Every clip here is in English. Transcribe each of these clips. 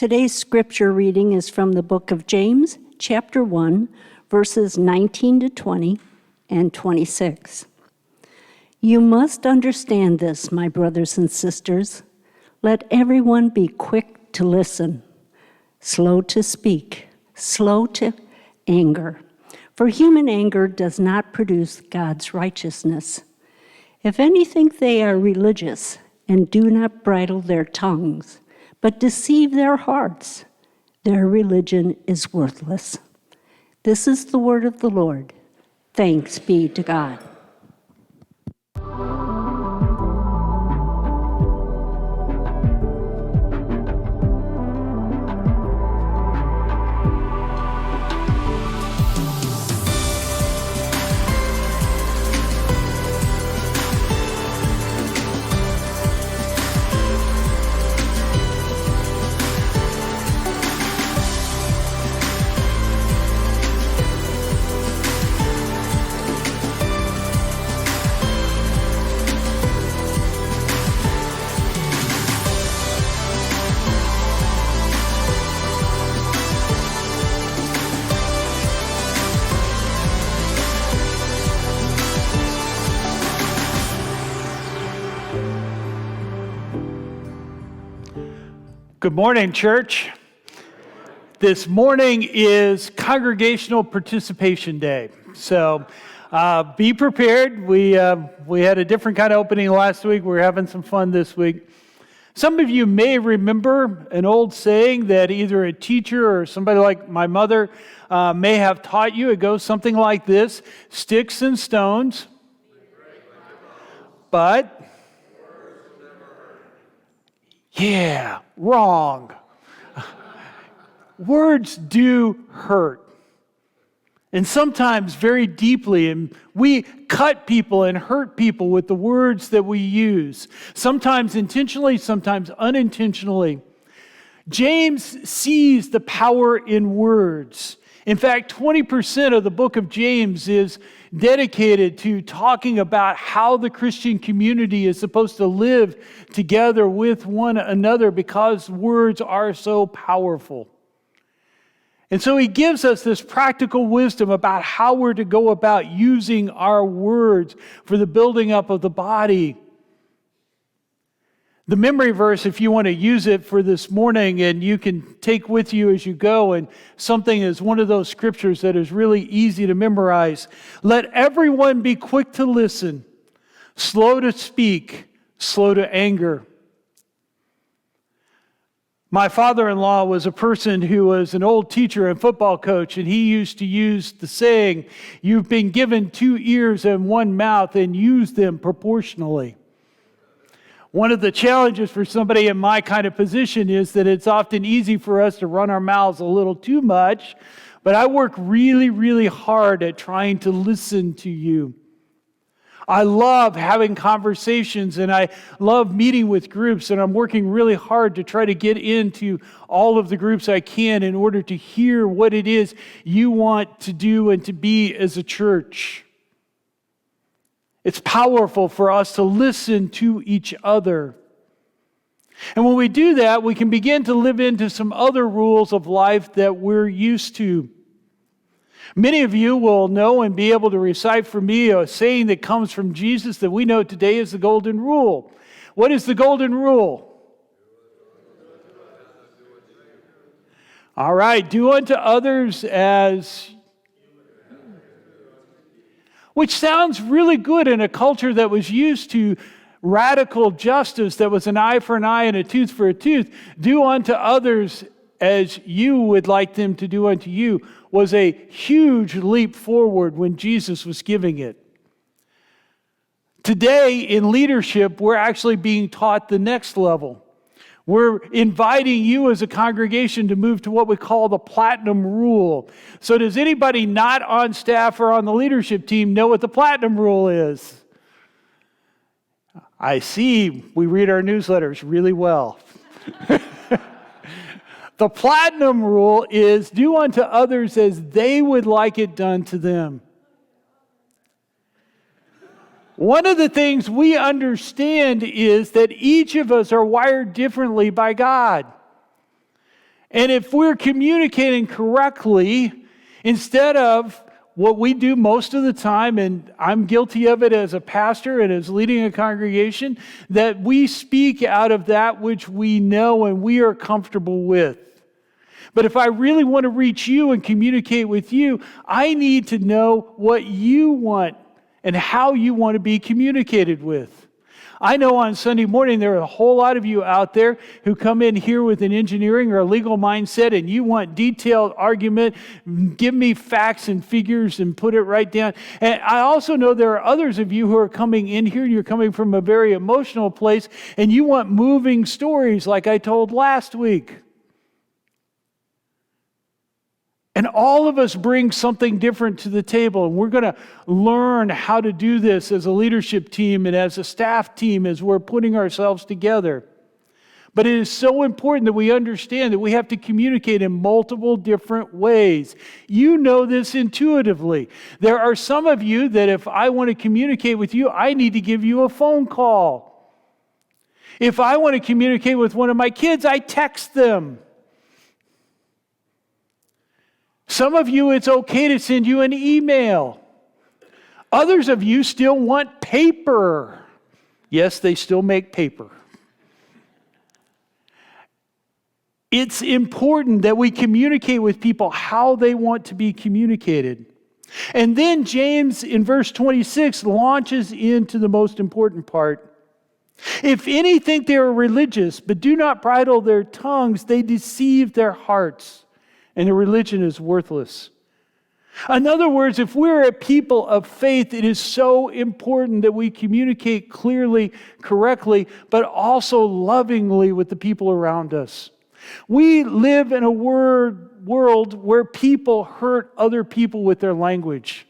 Today's scripture reading is from the book of James, chapter 1, verses 19 to 20 and 26. You must understand this, my brothers and sisters. Let everyone be quick to listen, slow to speak, slow to anger. For human anger does not produce God's righteousness. If any think they are religious and do not bridle their tongues, but deceive their hearts, their religion is worthless. This is the word of the Lord. Thanks be to God. Good morning, church. This morning is Congregational Participation Day, so be prepared. We had a different kind of opening last week. We're having some fun this week. Some of you may remember an old saying that either a teacher or somebody like my mother may have taught you. It goes something like this: sticks and stones, but... Yeah, wrong. Words do hurt. And sometimes very deeply, and we cut people and hurt people with the words that we use. Sometimes intentionally, sometimes unintentionally. James sees the power in words. In fact, 20% of the book of James is dedicated to talking about how the Christian community is supposed to live together with one another because words are so powerful. And so he gives us this practical wisdom about how we're to go about using our words for the building up of the body. The memory verse, if you want to use it for this morning, and you can take with you as you go, and something is one of those scriptures that is really easy to memorize. Let everyone be quick to listen, slow to speak, slow to anger. My father-in-law was a person who was an old teacher and football coach, and he used to use the saying, "You've been given 2 ears and 1 mouth, and use them proportionally." One of the challenges for somebody in my kind of position is that it's often easy for us to run our mouths a little too much, but I work really, really hard at trying to listen to you. I love having conversations, and I love meeting with groups, and I'm working really hard to try to get into all of the groups I can in order to hear what it is you want to do and to be as a church. It's powerful for us to listen to each other. And when we do that, we can begin to live into some other rules of life that we're used to. Many of you will know and be able to recite for me a saying that comes from Jesus that we know today is the Golden Rule. What is the Golden Rule? All right, do unto others as... Which sounds really good in a culture that was used to radical justice, that was an eye for an eye and a tooth for a tooth. Do unto others as you would like them to do unto you was a huge leap forward when Jesus was giving it. Today in leadership, we're actually being taught the next level. We're inviting you as a congregation to move to what we call the Platinum Rule. So does anybody not on staff or on the leadership team know what the Platinum Rule is? I see we read our newsletters really well. The Platinum Rule is do unto others as they would like it done to them. One of the things we understand is that each of us are wired differently by God. And if we're communicating correctly, instead of what we do most of the time, and I'm guilty of it as a pastor and as leading a congregation, that we speak out of that which we know and we are comfortable with. But if I really want to reach you and communicate with you, I need to know what you want and how you want to be communicated with. I know on Sunday morning there are a whole lot of you out there who come in here with an engineering or a legal mindset and you want detailed argument, give me facts and figures and put it right down. And I also know there are others of you who are coming in here and you're coming from a very emotional place and you want moving stories like I told last week. And all of us bring something different to the table, and we're going to learn how to do this as a leadership team and as a staff team as we're putting ourselves together. But it is so important that we understand that we have to communicate in multiple different ways. You know this intuitively. There are some of you that if I want to communicate with you, I need to give you a phone call. If I want to communicate with one of my kids, I text them. Some of you, it's okay to send you an email. Others of you still want paper. Yes, they still make paper. It's important that we communicate with people how they want to be communicated. And then James, in verse 26, launches into the most important part. If any think they are religious, but do not bridle their tongues, they deceive their hearts. And the religion is worthless. In other words, if we're a people of faith, it is so important that we communicate clearly, correctly, but also lovingly with the people around us. We live in a world where people hurt other people with their language.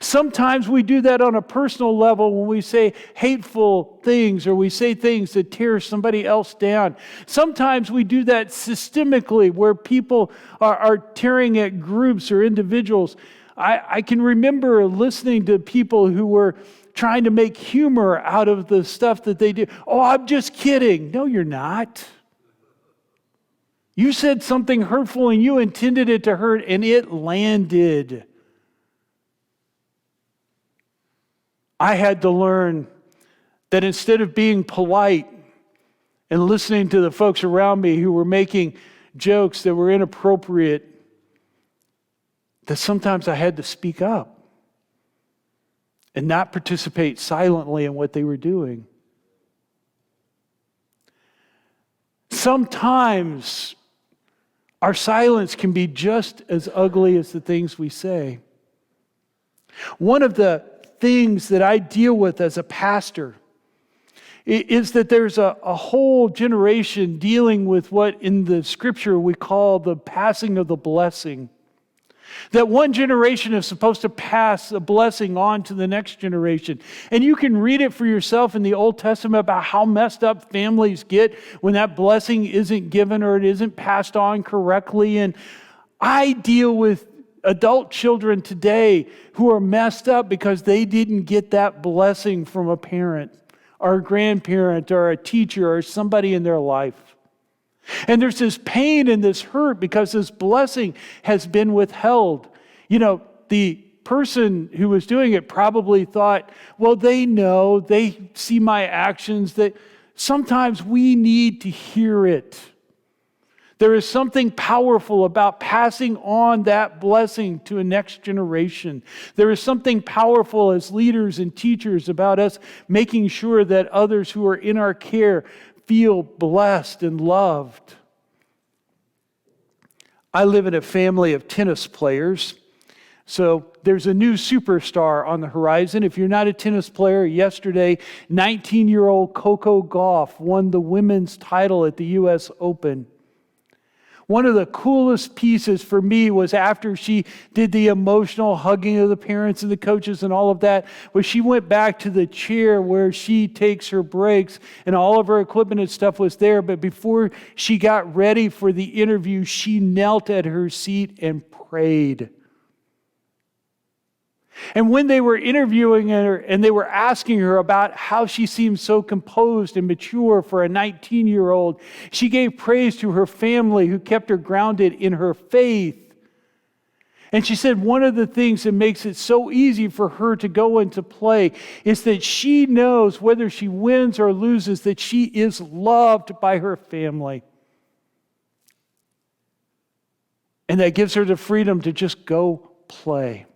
Sometimes we do that on a personal level when we say hateful things or we say things that tear somebody else down. Sometimes we do that systemically where people are tearing at groups or individuals. I can remember listening to people who were trying to make humor out of the stuff that they do. Oh, I'm just kidding. No, you're not. You said something hurtful and you intended it to hurt and it landed. I had to learn that instead of being polite and listening to the folks around me who were making jokes that were inappropriate, that sometimes I had to speak up and not participate silently in what they were doing. Sometimes our silence can be just as ugly as the things we say. One of the things that I deal with as a pastor is that there's a whole generation dealing with what in the scripture we call the passing of the blessing. That one generation is supposed to pass a blessing on to the next generation. And you can read it for yourself in the Old Testament about how messed up families get when that blessing isn't given or it isn't passed on correctly. And I deal with adult children today who are messed up because they didn't get that blessing from a parent or a grandparent or a teacher or somebody in their life. And there's this pain and this hurt because this blessing has been withheld. You know, the person who was doing it probably thought, well, they know, they see my actions, that sometimes we need to hear it. There is something powerful about passing on that blessing to a next generation. There is something powerful as leaders and teachers about us making sure that others who are in our care feel blessed and loved. I live in a family of tennis players. So there's a new superstar on the horizon. If you're not a tennis player, yesterday, 19-year-old Coco Gauff won the women's title at the U.S. Open. One of the coolest pieces for me was after she did the emotional hugging of the parents and the coaches and all of that, was she went back to the chair where she takes her breaks and all of her equipment and stuff was there. But before she got ready for the interview, she knelt at her seat and prayed. And when they were interviewing her and they were asking her about how she seemed so composed and mature for a 19-year-old, she gave praise to her family who kept her grounded in her faith. And she said one of the things that makes it so easy for her to go into play is that she knows whether she wins or loses, that she is loved by her family. And that gives her the freedom to just go play.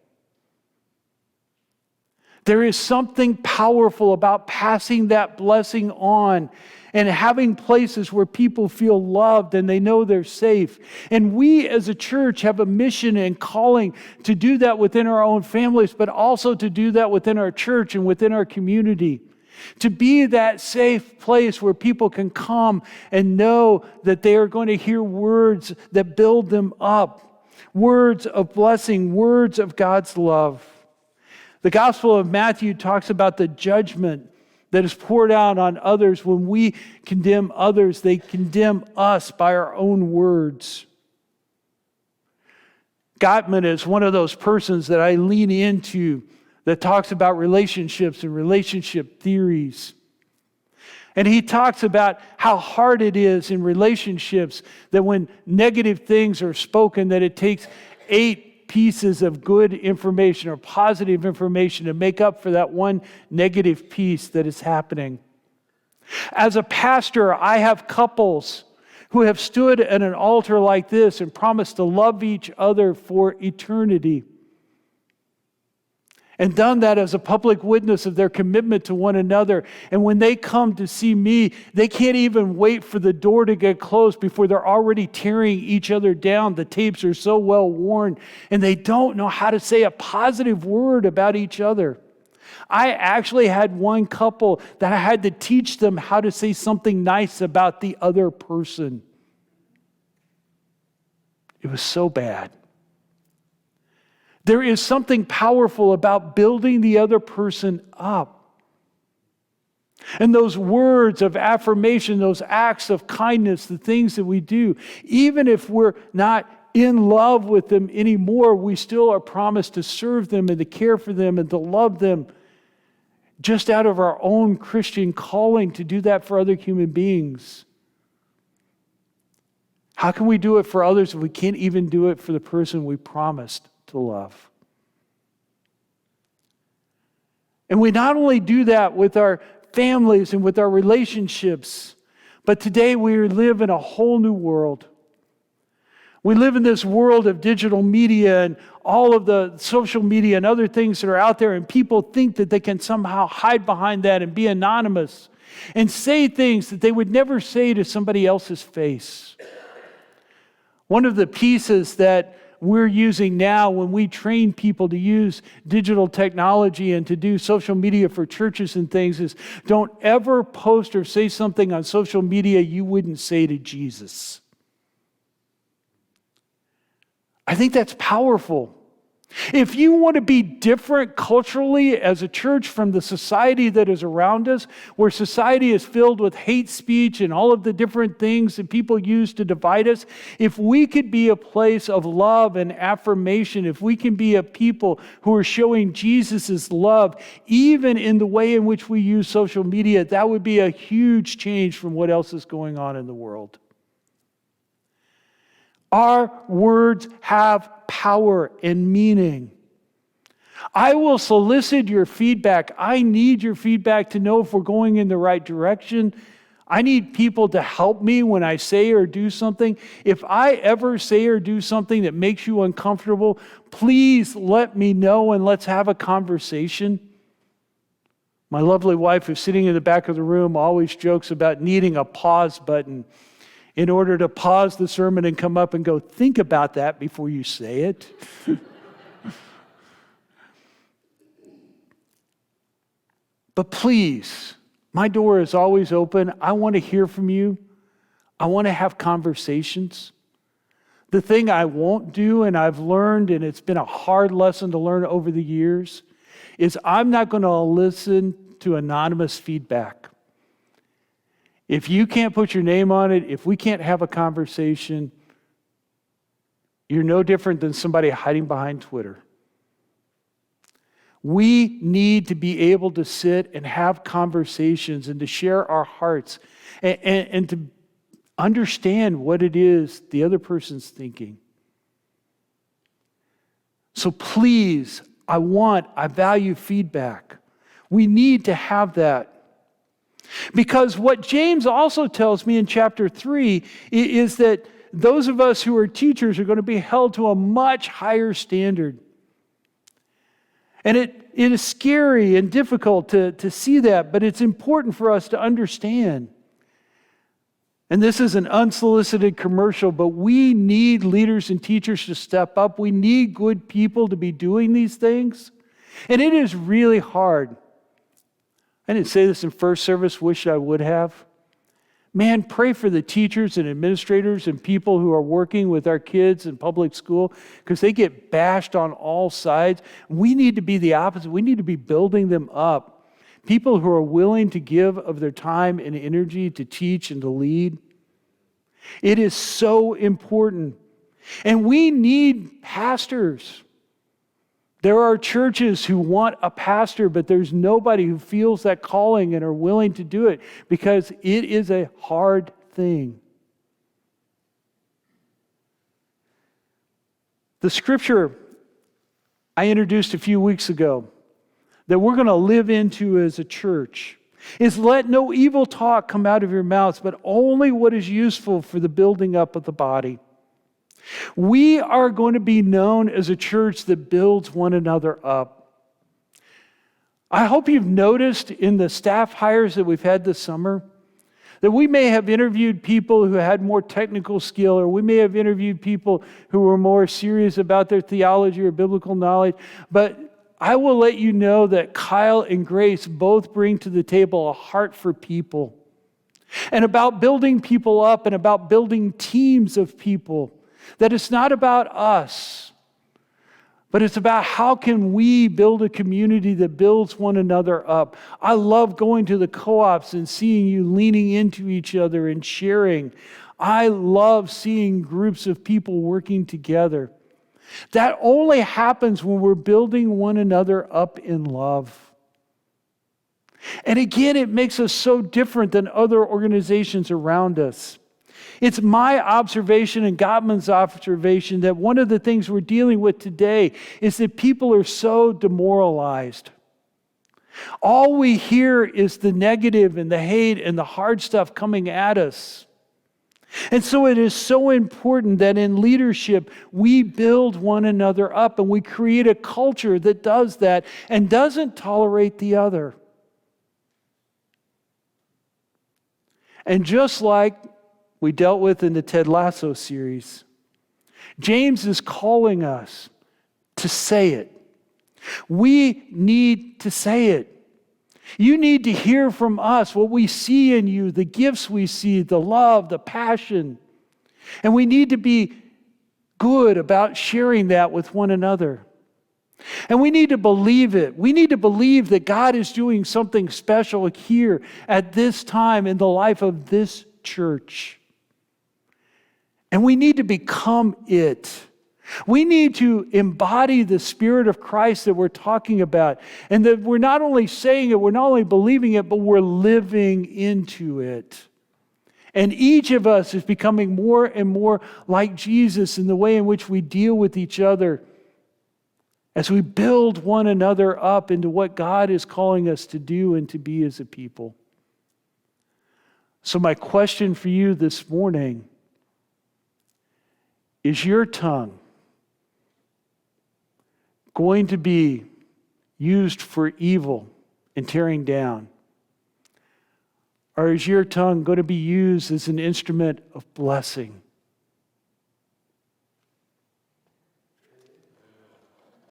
There is something powerful about passing that blessing on and having places where people feel loved and they know they're safe. And we as a church have a mission and calling to do that within our own families, but also to do that within our church and within our community. To be that safe place where people can come and know that they are going to hear words that build them up, words of blessing, words of God's love. The Gospel of Matthew talks about the judgment that is poured out on others. When we condemn others, they condemn us by our own words. Gottman is one of those persons that I lean into that talks about relationships and relationship theories. And he talks about how hard it is in relationships that when negative things are spoken, that it takes 8 pieces of good information or positive information to make up for that one negative piece that is happening. As a pastor, I have couples who have stood at an altar like this and promised to love each other for eternity. And done that as a public witness of their commitment to one another. And when they come to see me, they can't even wait for the door to get closed before they're already tearing each other down. The tapes are so well worn, and they don't know how to say a positive word about each other. I actually had one couple that I had to teach them how to say something nice about the other person. It was so bad. There is something powerful about building the other person up. And those words of affirmation, those acts of kindness, the things that we do, even if we're not in love with them anymore, we still are promised to serve them and to care for them and to love them just out of our own Christian calling to do that for other human beings. How can we do it for others if we can't even do it for the person we promised to love? And we not only do that with our families and with our relationships, but today we live in a whole new world. We live in this world of digital media and all of the social media and other things that are out there, and people think that they can somehow hide behind that and be anonymous and say things that they would never say to somebody else's face. One of the pieces that we're using now when we train people to use digital technology and to do social media for churches and things is don't ever post or say something on social media you wouldn't say to Jesus. I think that's powerful. If you want to be different culturally as a church from the society that is around us, where society is filled with hate speech and all of the different things that people use to divide us, if we could be a place of love and affirmation, if we can be a people who are showing Jesus' love, even in the way in which we use social media, that would be a huge change from what else is going on in the world. Our words have power and meaning. I will solicit your feedback. I need your feedback to know if we're going in the right direction. I need people to help me when I say or do something. If I ever say or do something that makes you uncomfortable, please let me know and let's have a conversation. My lovely wife, who's sitting in the back of the room, always jokes about needing a pause button in order to pause the sermon and come up and go, think about that before you say it. But please, my door is always open. I want to hear from you. I want to have conversations. The thing I won't do, and I've learned, and it's been a hard lesson to learn over the years, is I'm not going to listen to anonymous feedback. If you can't put your name on it, if we can't have a conversation, you're no different than somebody hiding behind Twitter. We need to be able to sit and have conversations and to share our hearts and to understand what it is the other person's thinking. So please, I value feedback. We need to have that. Because what James also tells me in chapter 3 is that those of us who are teachers are going to be held to a much higher standard. And it is scary and difficult to see that, but it's important for us to understand. And this is an unsolicited commercial, but we need leaders and teachers to step up. We need good people to be doing these things. And it is really hard. I didn't say this in first service, wish I would have. Man, pray for the teachers and administrators and people who are working with our kids in public school because they get bashed on all sides. We need to be the opposite. We need to be building them up. People who are willing to give of their time and energy to teach and to lead. It is so important. And we need pastors. There are churches who want a pastor, but there's nobody who feels that calling and are willing to do it because it is a hard thing. The scripture I introduced a few weeks ago that we're going to live into as a church is let no evil talk come out of your mouths, but only what is useful for the building up of the body. We are going to be known as a church that builds one another up. I hope you've noticed in the staff hires that we've had this summer that we may have interviewed people who had more technical skill, or we may have interviewed people who were more serious about their theology or biblical knowledge, but I will let you know that Kyle and Grace both bring to the table a heart for people and about building people up and about building teams of people. That it's not about us, but it's about how can we build a community that builds one another up. I love going to the co-ops and seeing you leaning into each other and sharing. I love seeing groups of people working together. That only happens when we're building one another up in love. And again, it makes us so different than other organizations around us. It's my observation and Gottman's observation that one of the things we're dealing with today is that people are so demoralized. All we hear is the negative and the hate and the hard stuff coming at us. And so it is so important that in leadership, we build one another up and we create a culture that does that and doesn't tolerate the other. And just like we dealt with in the Ted Lasso series, James is calling us to say it. We need to say it. You need to hear from us what we see in you, the gifts we see, the love, the passion. And we need to be good about sharing that with one another. And we need to believe it. We need to believe that God is doing something special here at this time in the life of this church. And we need to become it. We need to embody the Spirit of Christ that we're talking about. And that we're not only saying it, we're not only believing it, but we're living into it. And each of us is becoming more and more like Jesus in the way in which we deal with each other as we build one another up into what God is calling us to do and to be as a people. So my question for you this morning is your tongue going to be used for evil and tearing down? Or is your tongue going to be used as an instrument of blessing